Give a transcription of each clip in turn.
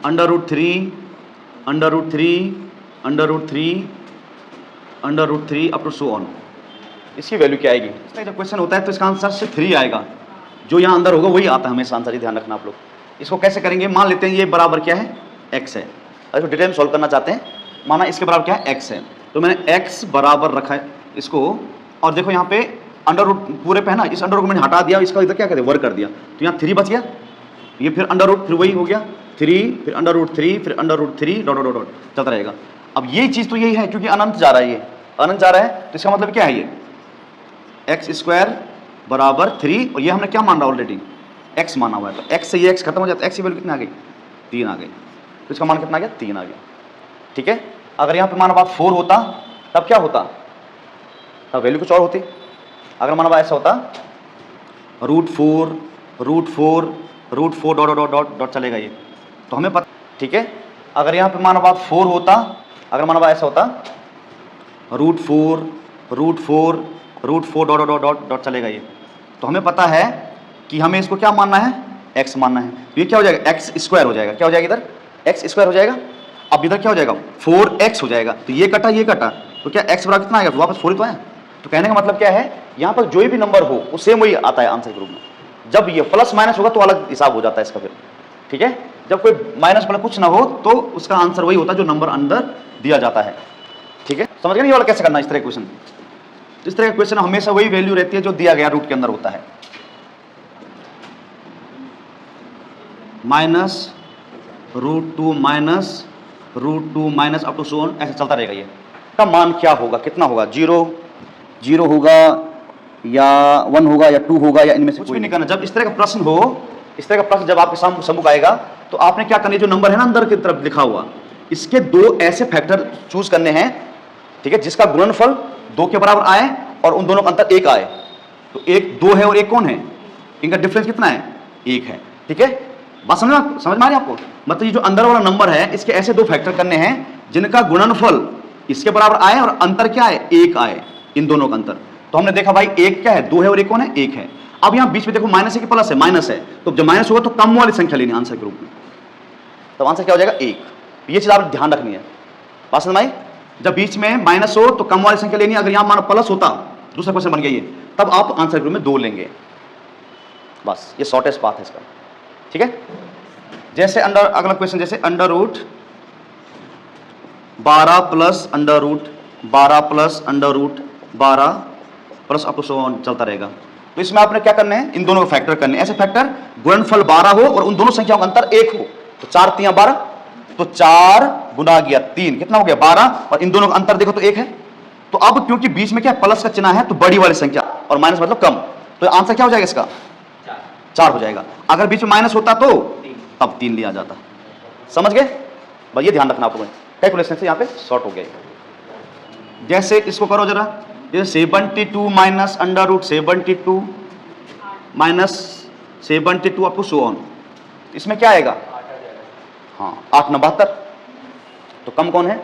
Under root three, under root three, under root three, under root three up to so on. इसकी value क्या आएगी? इसमें जब question होता है तो इसका आंसर सिर्फ 3 आएगा, जो यहाँ अंदर होगा वही आता है हमेशा आंसर। ये ध्यान रखना आप लोग। इसको कैसे करेंगे? मान लेते हैं ये बराबर क्या है? x है। अगर डिटेल में सॉल्व करना चाहते हैं, माना इसके बराबर क्या है? x है, तो मैंने x बराबर रखा है इसको, और देखो यहाँ पे अंडर रूट पूरे पे है ना, इस अंडर रूट को मैंने हटा दिया, इसका इधर क्या कर दिया? वर्ग कर दिया, तो यहाँ 3 बच गया। ये फिर अंडर रूट, फिर वही हो गया 3, फिर अंडर रूट 3, फिर under root 3, dot dot dot चलता रहेगा। अब ये चीज़ तो यही है, क्योंकि अनंत जा रहा है, ये अनंत जा रहा है, तो इसका मतलब क्या है? ये एक्स स्क्वायर बराबर 3, और ये हमने क्या मान रहा ऑलरेडी? x माना हुआ है, तो x से ये x खत्म हो जाता है। x की वैल्यू कितनी आ गई? 3 आ गई, तो इसका मान कितना आ गया? 3 आ गया। ठीक है। अगर यहाँ पे माना बात 4 होता तब क्या होता? तब वैल्यू कुछ और होती। अगर माना बात ऐसा होता root 4, root 4, root 4 dot dot dot dot चलेगा ये, तो हमें पता। ठीक है। अगर यहाँ पे माना बात 4 होता, अगर माना बात ऐसा होता root 4, root 4, root 4 dot dot dot dot चलेगा ये, तो हमें पता है कि हमें इसको क्या मानना है? x मानना है। तो ये क्या हो जाएगा? एक्स स्क्वायर हो जाएगा। क्या हो जाएगा इधर? एक्स स्क्वायर हो जाएगा। अब इधर क्या हो जाएगा? 4x हो जाएगा। तो ये कटा, ये कटा, तो क्या x बराबर कितना आएगा? तो वापस 4 ही तो आया। तो कहने का मतलब क्या है, यहाँ पर जो भी नंबर हो वो सेम वही आता है आंसर के रूप में। जब ये प्लस माइनस होगा तो अलग हिसाब हो जाता है इसका फिर। ठीक है। जब कोई माइनस प्लस कुछ ना हो तो उसका आंसर वही होता है जो नंबर अंदर दिया जाता है। ठीक है। समझ गए नहीं? वाला कैसे करना इस तरह क्वेश्चन? इस तरह का क्वेश्चन हमेशा वही वैल्यू रहती है जो दिया गया रूट के अंदर होता है। Minus root 2 minus root 2 minus up to so on, ऐसे चलता रहेगा। ये का मान क्या होगा? कितना होगा? 0, 0 होगा या 1 होगा या 2 होगा या इनमें से कुछ भी नहीं करना। जब इस तरह का प्रश्न हो, इस तरह का प्रश्न जब आपके सामने सम्मुख आएगा, तो आपने क्या करना है? जो नंबर है ना अंदर की तरफ लिखा हुआ, इसके 2 ऐसे फैक्टर चूज करने हैं, ठीक है, जिसका गुणनफल 2 के बराबर आए और उन दोनों का अंतर 1 आए। तो एक 2 है और एक कौन है? इनका डिफरेंस कितना है? 1 है। ठीक है। बात समझ में आ रही है आपको? मतलब ये जो अंदर वाला नंबर है, इसके ऐसे 2 फैक्टर करने हैं जिनका गुणनफल इसके बराबर आए और अंतर क्या है? 1 आए, इन दोनों का अंतर। तो हमने देखा भाई 1 क्या है? 2 है और एक कौन है? 1 है। अब यहाँ बीच में देखो माइनस है कि प्लस है? माइनस है, तो जब माइनस होगा तो कम वाली संख्या लेनी आंसर के रूप में, तब आंसर क्या हो जाएगा? 1। ये चीज आपने ध्यान रखनी है। बात समझ में आई? जब बीच में माइनस हो तो कम वाली संख्या लेनी है। अगर यहाँ मानो प्लस होता, दूसरा क्वेश्चन बन गया ये, तब आप आंसर के रूप में 2 लेंगे। बस ये शॉर्टेस्ट पाथ है इसका। ठीक है। जैसे अंडर, अगला क्वेश्चन जैसे under root 12 plus under root 12 plus under root 12 plus up to so on चलता रहेगा। तो इसमें आपने क्या करना है? इन दोनों को फैक्टर करने। ऐसे फैक्टर गुणनफल 12 हो और उन दोनों संख्याओं का अंतर 1 हो। तो 4 3 12, तो 4 गुना गया 3, कितना हो गया? 12, और इन दोनों का अंतर देखो तो 1 है। तो अब क्योंकि बीच में क्या प्लस का चिन्ह है, तो बड़ी वाली संख्या, और माइनस मतलब कम, तो आंसर क्या हो जाएगा इसका? 4 हो जाएगा। अगर बीच में माइनस होता तो तब 3 लिया जाता। समझ गए? बस ये ध्यान रखना आपको। कैलकुलेशन से यहाँ पे शॉर्ट हो गया। जैसे इसको करो जरा, जैसे 72 minus under root 72 minus 72 up to so on, इसमें क्या आएगा? हाँ 8 9 72, तो कम कौन है?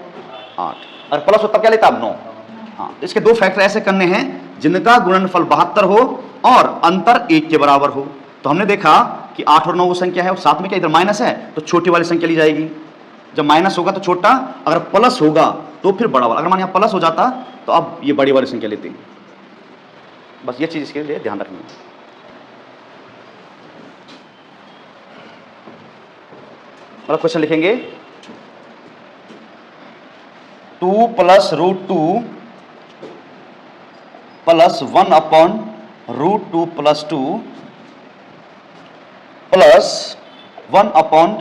8, और प्लस होता क्या लेता अब? 9। हाँ, इसके 2 फैक्टर ऐसे करने हैं जिनका गुणनफल 72 हो और अंतर 1 के बराबर हो। तो हमने देखा कि 8 और 9 वो संख्या है, और साथ में क्या इधर माइनस है, तो छोटी वाली संख्या ली जाएगी। जब माइनस होगा तो छोटा, अगर प्लस होगा तो फिर बड़ा वाला। अगर मान यहाँ प्लस हो जाता तो अब ये बड़ी वाली संख्या लेते हैं। बस ये चीज इसके लिए ध्यान रखनी है। मतलब क्वेश्चन लिखेंगे 2 plus root 2 plus 1 upon root 2 plus 2 plus 1 upon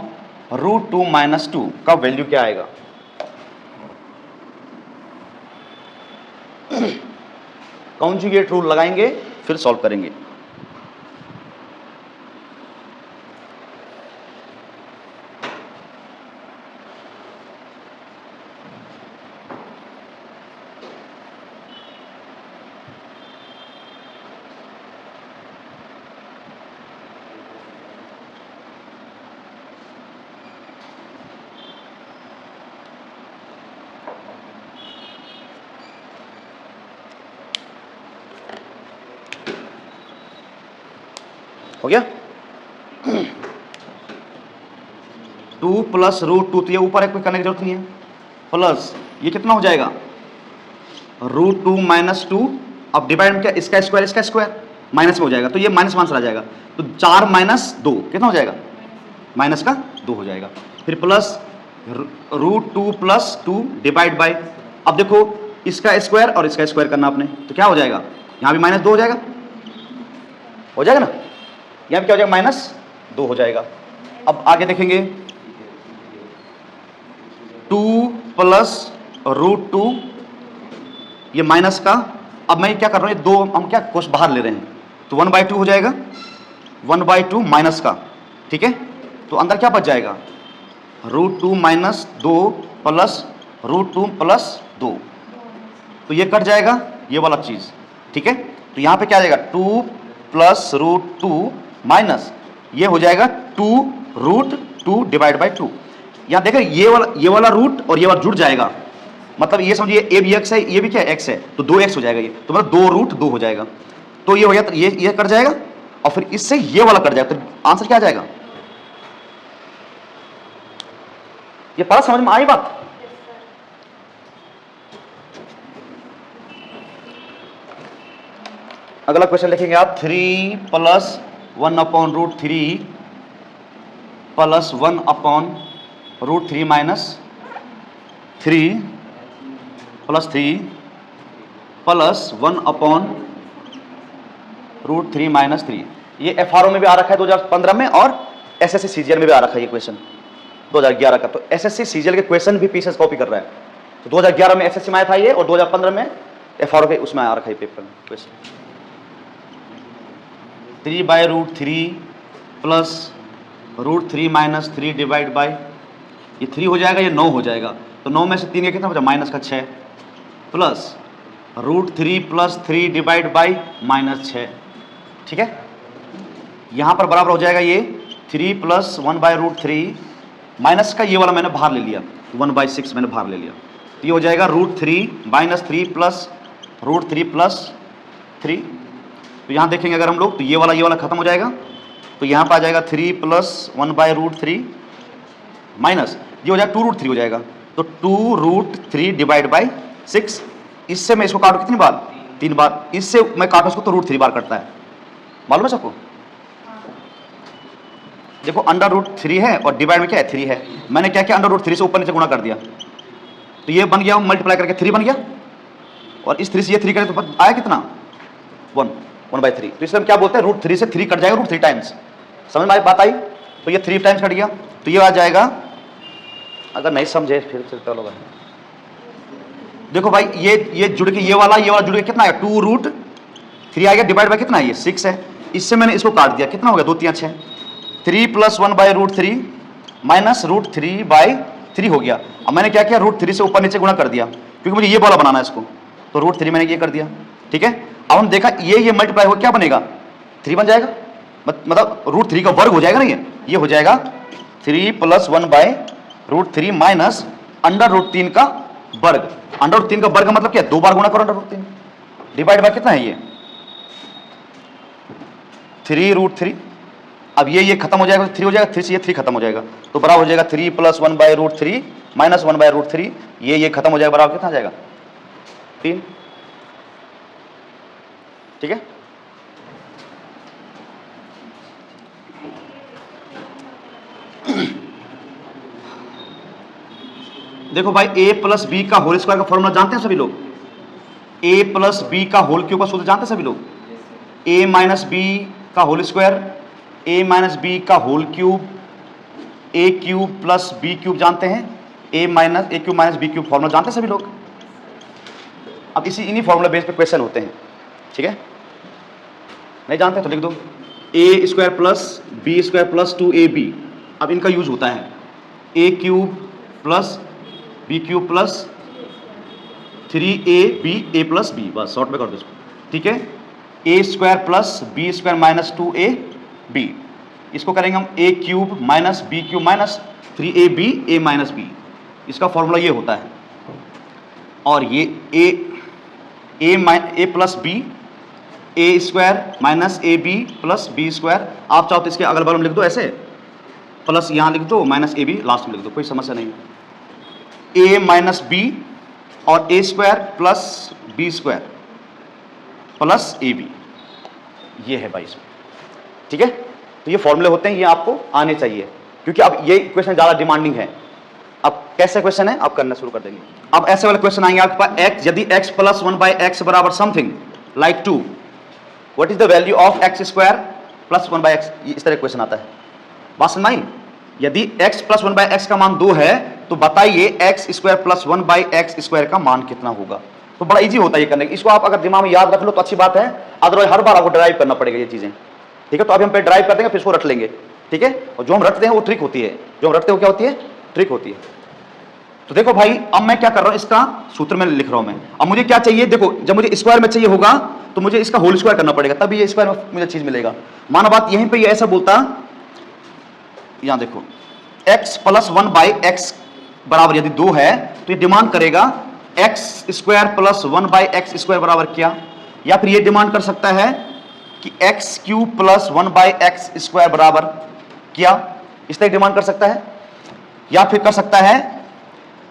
root 2 minus 2 का वैल्यू क्या आएगा? कॉन्जुगेट रूल लगाएंगे, फिर सॉल्व करेंगे। हो गया? 2 प्लस रूट 2, तो ये ऊपर है, कोई करने की जरूरत नहीं है, प्लस ये कितना हो जाएगा रूट 2 माइनस 2, अब डिवाइड में क्या, इसका स्क्वायर माइनस में हो जाएगा, तो ये माइनस में आंसर आ जाएगा, तो 4 माइनस 2 कितना हो जाएगा, माइनस का 2 हो जाएगा। फिर plus root 2 plus 2 divide by, अब देखो इसका स्क्वायर और इसका स्क्वायर करना आपने, तो क्या हो जाएगा, यहाँ भी माइनस 2 हो जाएगा ना, यहाँ भी क्या हो जाएगा, माइनस 2 हो जाएगा। अब आगे देखेंगे 2 प्लस रूट 2, ये माइनस का, अब मैं क्या कर रहा हूँ, ये 2 हम क्या कोष बाहर ले रहे हैं, तो 1/2 हो जाएगा, 1/2 माइनस का, ठीक है, तो अंदर क्या बच जाएगा, root 2 minus 2 plus root 2 plus 2, तो ये कट जाएगा ये वाला चीज, ठीक है, तो यहाँ पे क्या आ जाएगा 2 प्लस रूट 2 माइनस ये हो जाएगा 2 रूट 2 डिवाइड बाई 2। यहाँ देखें ये वाला रूट और ये वाला जुड़ जाएगा, मतलब ये समझिए ए भी एक्स है, ये भी क्या एक्स है, तो 2x हो जाएगा ये, तो मतलब 2 रूट 2 हो जाएगा, तो ये हो गया, तो ये कट जाएगा और फिर इससे ये वाला कट जाएगा, तो आंसर क्या आ जाएगा, ये पढ़ा समझ में आई बात। अगला क्वेश्चन लिखेंगे आप 3 plus 1 upon root 3 plus 1 upon root 3 minus 3 plus 3 plus 1 upon root 3 minus 3। ये FRO में भी आ रखा है 2015 में, और SSC CGL में भी आ रखा है ये क्वेश्चन 2011 का। तो SSC CGL के क्वेश्चन भी पीसेस कॉपी कर रहा है, तो 2011 में SSC में आया था ये, और 2015 में FRO के उसमें आ रखा है पेपर में question. 3/√3 plus √3 minus 3 divide by, ये 3 हो जाएगा, ये 9 हो जाएगा, तो 9 में से 3 का कितना बचा, माइनस का 6, plus √3 plus 3 divide by minus 6, ठीक है, यहाँ पर बराबर हो जाएगा ये 3 प्लस 1/√3 माइनस का ये वाला मैंने बाहर ले लिया, 1/6 मैंने बाहर ले लिया, तो ये हो जाएगा √3 माइनस 3 प्लस √3 प्लस 3। तो यहाँ देखेंगे अगर हम लोग, तो ये वाला खत्म हो जाएगा, तो यहाँ पर आ जाएगा 3 प्लस 1/√3 माइनस ये हो जाएगा 2√3 हो जाएगा, तो 2√3 डिवाइड बाई 6। इससे मैं इसको काटू कितनी बार, 3 बार, इससे मैं काटू इसको तो √3 बार कटता है, मालूम है सबको। देखो √3 है और डिवाइड में क्या है 3 है, मैंने क्या किया √3 से ऊपर नीचे गुणा कर दिया, तो ये बन गया मल्टीप्लाई करके 3 बन गया, और इस 3 से ये 3 करें तो आया कितना 1/3। तो इसलिए हम क्या बोलते हैं √3 से 3 कट जाएगा √3 टाइम्स, समझ में बात आई, तो ये 3 टाइम्स कट गया, तो ये आ जाएगा, अगर नहीं समझे फिर से चलो भाई, देखो भाई ये जुड़ के ये वाला जुड़ के कितना आएगा 2√3 आ गया, डिवाइड बाय कितना है ये 6 है, इससे मैंने इसको काट दिया, कितना हो गया 2 3 6, 3 प्लस 1/√3 माइनस √3/3 हो गया। अब मैंने क्या किया √3 से ऊपर नीचे गुणा कर दिया, क्योंकि मुझे ये वाला बनाना है इसको, तो √3 मैंने ये कर दिया, ठीक है। अब हम देखा ये मल्टीप्लाई हो क्या बनेगा 3 बन जाएगा, मतलब √3 का वर्ग हो जाएगा ना, ये हो जाएगा 3 प्लस 1/√3 माइनस √3 का वर्ग। √3 का वर्ग का मतलब क्या, 2 बार गुणा करो √3, डिवाइड बाय कितना है ये 3√3। अब ये खत्म हो जाएगा, 3 हो जाएगा, 3 से ये 3 खत्म हो जाएगा, तो बराबर हो जाएगा 3 प्लस 1/√3 माइनस 1/√3, ये खत्म हो जाएगा, बराबर कितना आ जाएगा 3, ठीक है। देखो भाई a प्लस बी का होल स्क्वायर का फॉर्मूला जानते हैं सभी लोग, a प्लस बी का होल क्यूब का सूत्र जानते हैं सभी लोग, a माइनस बी का whole square, a minus B का whole cube, a cube plus B cube जानते हैं, a cube minus B cube formula जानते हैं सभी लोग। अब इन्हीं फॉर्मूला बेस पे क्वेश्चन होते हैं, ठीक है, नहीं जानते तो लिख दो a square plus B square plus 2ab। अब इनका यूज होता है a cube plus B cube plus 3ab a plus B, बस शॉर्ट में कर दो इसको, ठीक है। a square plus B square minus 2ab, इसको करेंगे हम a cube minus B cube minus 3ab a minus B, इसका फॉर्मूला ये होता है। और ये a plus B a square minus ab plus B square, आप चाहो तो इसके अगल बगल में लिख दो ऐसे, प्लस यहाँ लिख दो माइनस ए बी लास्ट में लिख दो, कोई समस्या नहीं है। ए माइनस बी और A square plus B square plus A B, ये है भाई इसमें, ठीक है। तो ये फॉर्मूले होते हैं, ये आपको आने चाहिए, क्योंकि अब ये क्वेश्चन ज़्यादा डिमांडिंग है। अब कैसे क्वेश्चन है आप करना शुरू कर देंगे। अब ऐसे वाले क्वेश्चन आएंगे आपके पास, एक्स यदि एक्स प्लस 1/x बराबर something like 2, what is the value of x square plus 1/x, इस तरह क्वेश्चन आता है। बात समझ में आई? यदि x प्लस 1/x का मान 2 है तो बताइए x square plus 1/x square का मान कितना होगा। तो बड़ा इजी होता है ये करने का, इसको आप अगर दिमाग में याद रख लो तो अच्छी बात है, अदरवाइज हर बार आपको ड्राइव करना पड़ेगा ये चीजें, ठीक है। तो अभी हम पे ड्राइव कर देंगे, फिर इसको रट लेंगे, ठीक है। और जो हम रटते हैं वो ट्रिक होती है, जो हम रटते हो क्या होती है, ट्रिक होती है। तो देखो भाई, अब मैं क्या कर रहा हूं, इसका सूत्र में लिख रहा हूं मैं। अब मुझे क्या चाहिए, देखो जब मुझे स्क्वायर में चाहिए होगा तो मुझे इसका होल स्क्वायर करना पड़ेगा, तभी ये स्क्वायर में मुझे चीज मिलेगा। माना बात यहीं पे ये ऐसा बोलता, यहां देखो x प्लस 1/x बराबर यदि 2 है तो ये डिमांड करेगा x square plus 1/x square बराबर क्या, या फिर ये डिमांड कर सकता है कि x cube plus 1/x square बराबर क्या, इस तरह डिमांड कर सकता है। या फिर कर सकता है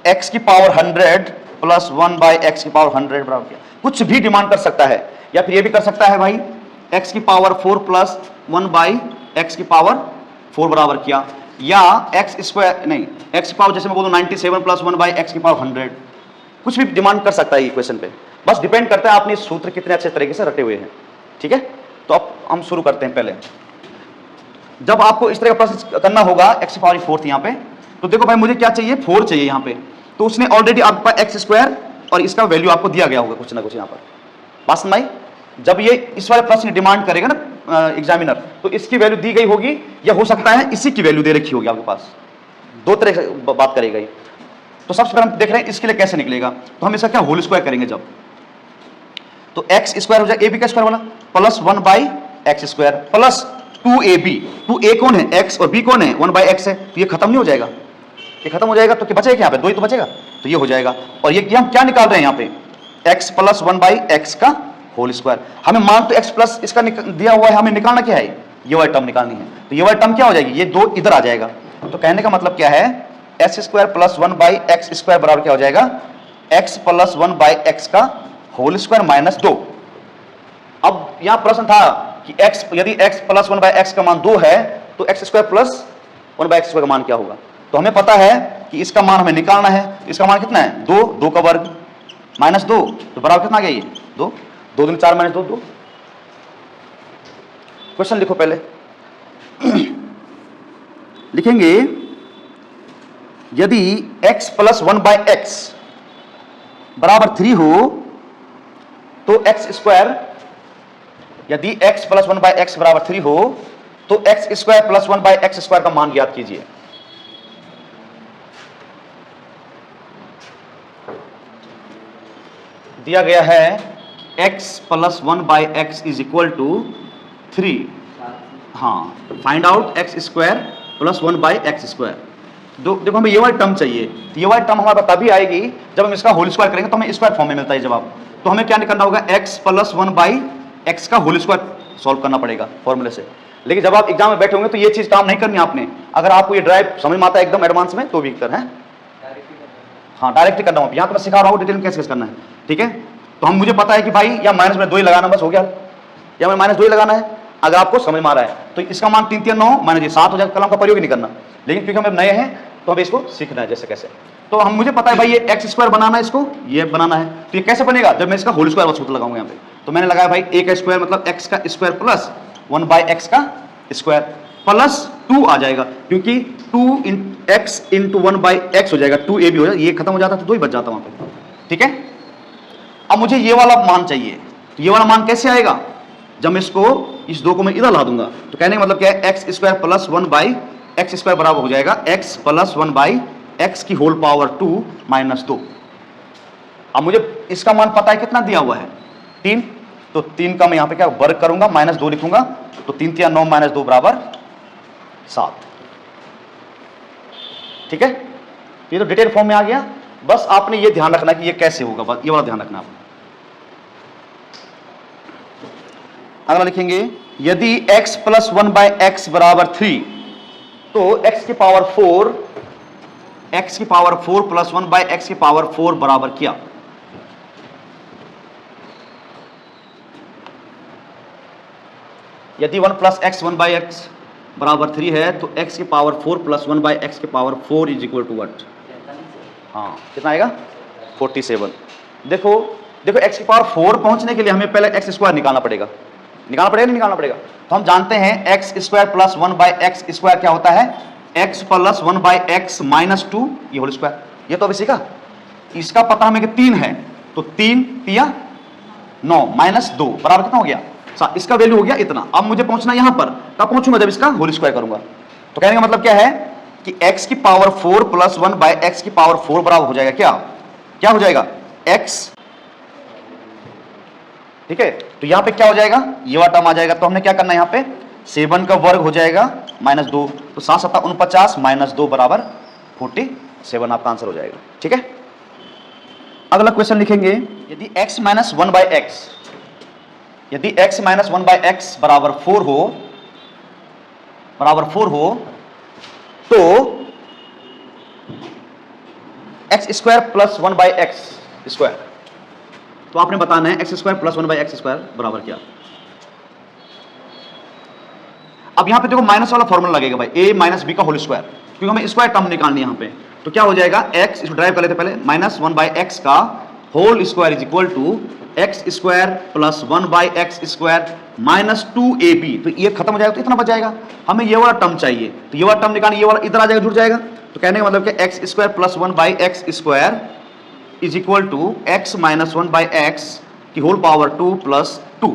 x की पावर 100 प्लस 1/x की पावर 100 बराबर क्या, कुछ भी डिमांड कर सकता है। या फिर ये भी कर सकता है भाई x की पावर 4 प्लस 1/x की पावर 4 बराबर क्या, या x स्क्वायर नहीं, x की पावर जैसे मैं बोलूं 97 प्लस 1/x की पावर 100, कुछ भी डिमांड कर सकता है ये क्वेश्चन पे। बस डिपेंड करता है आपने सूत्र कितने अच्छे तरीके से रटे हुए हैं, ठीक है। तो अब हम शुरू करते हैं। पहले जब आपको इस तरह का प्रोसेस करना होगा, x की पावर 4 यहाँ पे, तो देखो भाई मुझे क्या चाहिए, 4 चाहिए यहाँ पे, तो उसने ऑलरेडी आपके पास एक्स स्क्वायर और इसका वैल्यू आपको दिया गया होगा कुछ ना कुछ यहाँ पर। बात समझ आई? जब ये इस वाले प्रश्न डिमांड करेगा ना एग्जामिनर, तो इसकी वैल्यू दी गई होगी, या हो सकता है इसी की वैल्यू दे रखी होगी आपके पास, दो तरह से बात करेगा ये। तो सबसे पहले हम देख रहे हैं इसके लिए कैसे निकलेगा। तो हम इसका क्या होल स्क्वायर करेंगे जब, तो एक्स स्क्वायर हो जाएगा ए बी का स्क्वायर वाला plus 1/x square plus 2ab, 2a कौन है x और b कौन है 1/x है, तो ये खत्म नहीं हो जाएगा, ये खत्म हो जाएगा तो क्या बचेगा, यहाँ पे 2 ही तो बचेगा, तो ये हो जाएगा। और ये हम क्या निकाल रहे हैं यहाँ पे, x प्लस 1/x का होल स्क्वायर। हमें मान तो x प्लस इसका दिया हुआ है, हमें निकालना क्या है, ये वाली टर्म निकालनी है। तो ये वाली टर्म क्या हो जाएगी, ये 2 इधर आ जाएगा। तो कहने का मतलब क्या है, x square plus 1/x square बराबर क्या हो जाएगा, x प्लस 1/x का होल स्क्वायर माइनस 2। अब यहां प्रश्न था कि x यदि x प्लस 1/x का मान 2 है तो x square plus 1/x square का मान क्या होगा। तो हमें पता है कि इसका मान हमें निकालना है, तो इसका मान कितना है 2, 2 का वर्ग माइनस 2, तो बराबर कितना आ गया ये 2, 2 दूनी 4 माइनस 2, 2। क्वेश्चन लिखो पहले लिखेंगे यदि x प्लस 1/x बराबर 3 हो तो x स्क्वायर, यदि x प्लस 1/x बराबर 3 हो तो x square plus 1/x square का मान ज्ञात कीजिए। दिया गया है x plus 1/x is equal to 3। हाँ, find out x square plus 1/x square. देखो हमें ये वाली टर्म चाहिए, तो ये वाली टर्म हमारे पास तभी आएगी जब हम इसका होल स्क्वायर करेंगे, तो हमें स्क्वायर फॉर्म में मिलता है जवाब। तो हमें क्या निकालना होगा, x प्लस 1/x का होल स्क्वायर सॉल्व करना पड़ेगा फॉर्मूले से। लेकिन जब आप एग्जाम में बैठे होंगे तो ये चीज काम नहीं करनी आपने। अगर आपको ये ड्राइव समझ में आता है एकदम एडवांस में तो भी कर है, हाँ डायरेक्ट ही करना हूँ। यहाँ तो मैं सिखा रहा हूँ डिटेल में कैसे करना है, ठीक है। तो हम मुझे पता है कि भाई या माइनस में 2 ही लगाना बस हो गया, या मैं माइनस 2 ही लगाना है। अगर आपको समझ में आ रहा है तो इसका मान 3 3 9 माइनस 7 हो जाएगा, कलम का प्रयोग ही नहीं करना। लेकिन क्योंकि हम नए हैं तो हमें इसको सीखना है जैसे कैसे। तो हम मुझे पता है भाई ये एक्स स्क्वायर बनाना है, इसको ये बनाना है, तो ये कैसे बनेगा, जब मैं इसका होल स्क्वायर सूत्र लगाऊंगा यहाँ पे। तो मैंने लगाया भाई a का स्क्वायर मतलब x का स्क्वायर प्लस 1/x का स्क्वायर प्लस 2 आ जाएगा, क्योंकि 2x इंटू 1/x हो जाएगा, 2ab हो जाएगा, ये खत्म हो जाता तो 2 ही बच जाता वहां पे, ठीक है। अब मुझे ये वाला मान चाहिए, तो ये वाला मान कैसे आएगा, जब मैं इसको इस 2 को मैं इधर ला दूंगा। तो कहने का मतलब क्या है, x square plus 1/x square बराबर हो जाएगा x प्लस 1/x की होल पावर 2 माइनस 2। अब मुझे इसका मान पता है कितना दिया हुआ है 3, तो 3 का मैं यहां पे क्या वर्ग करूंगा, माइनस 2 लिखूंगा, तो 3 3 9 माइनस 2 बराबर 7, ठीक है। ये तो डिटेल फॉर्म में आ गया। बस आपने ये ध्यान रखना कि ये कैसे होगा, बस ये वाला ध्यान रखना आपने। अगला लिखेंगे यदि x प्लस 1/x बराबर 3 तो x की पावर 4 प्लस 1 बाय x की पावर 4 बराबर क्या? यदि 1 प्लस x 1 बाय x बराबर 3 है तो x की पावर 4 प्लस 1 बाय x की power 4 is equal to what? हाँ, कितना आएगा? 47। देखो x की पावर 4 पहुंचने के लिए हमें पहले x स्क्वायर निकालना पड़ेगा नहीं निकालना पड़ेगा? तो हम जानते हैं x square plus 1 by x square क्या होता है? x plus 1 by x minus 2 ये होल स्क्वायर। ये तो अभी सीखा। इसका पता हमें कि 3 है, तो 3 तिया 9 माइनस 2 बराबर कितना हो गया? इसका वैल्यू हो गया इतना। अब मुझे पहुंचना यहां पर, कब पहुंचूंगा? जब इसका होल स्क्वायर करूंगा। तो कहने का मतलब क्या है कि x की पावर 4 प्लस 1 बाय x की पावर 4 बराबर हो जाएगा क्या हो जाएगा? x, ठीक है। तो यहां पे क्या हो जाएगा? ये वाला टर्म आ जाएगा। तो हमने क्या करना है यहां पे? 7 का वर्ग हो जाएगा माइनस 2, तो 7 7 49 माइनस 2 बराबर 47 आपका आंसर हो जाएगा। ठीक है। अगला क्वेश्चन लिखेंगे, यदि x माइनस 1 बाय एक्स, यदि x माइनस 1 बाय एक्स बराबर 4 हो तो x square plus 1 by X square, तो आपने बताना है x square plus 1 by X square बराबर क्या? अब यहां पे देखो माइनस वाला फॉर्मूला लगेगा भाई, a माइनस बी का होल स्क्वायर, क्योंकि हमें स्क्वायर टर्म निकालनी है यहां पे। तो क्या हो जाएगा? x, इसको ड्राइव कर लेते पहले, माइनस 1 बाय एक्स का whole square is equal to X square plus 1 by X square minus 2ab। तो ये खत्म हो जाएगा, तो इतना बच जाएगा। हमें ये वाला टर्म चाहिए, तो ये वाला टर्म निकालना, ये वाला इधर आ जाएगा, जुड़ जाएगा। तो कहने का मतलब कि X square plus 1 by X square is equal to X minus 1 by X की होल पावर 2 प्लस 2।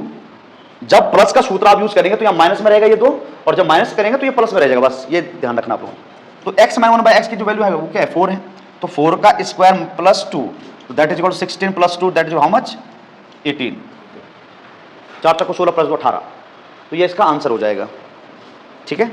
जब प्लस का सूत्र आप यूज करेंगे तो यहां माइनस में रहेगा ये 2, और जब माइनस करेंगे तो ये प्लस में रहेगा। बस ये ध्यान रखना आप लोगों। तो एक्स माइनस 1 बाय एक्स की जो वैल्यू है वो क्या है? 4 है। तो 4 का स्क्वायर प्लस 2, तो that is equal to 16 plus 2, that is how much? 18। 4 को 16 प्लस 2 18। तो ये इसका आंसर हो जाएगा। ठीक है।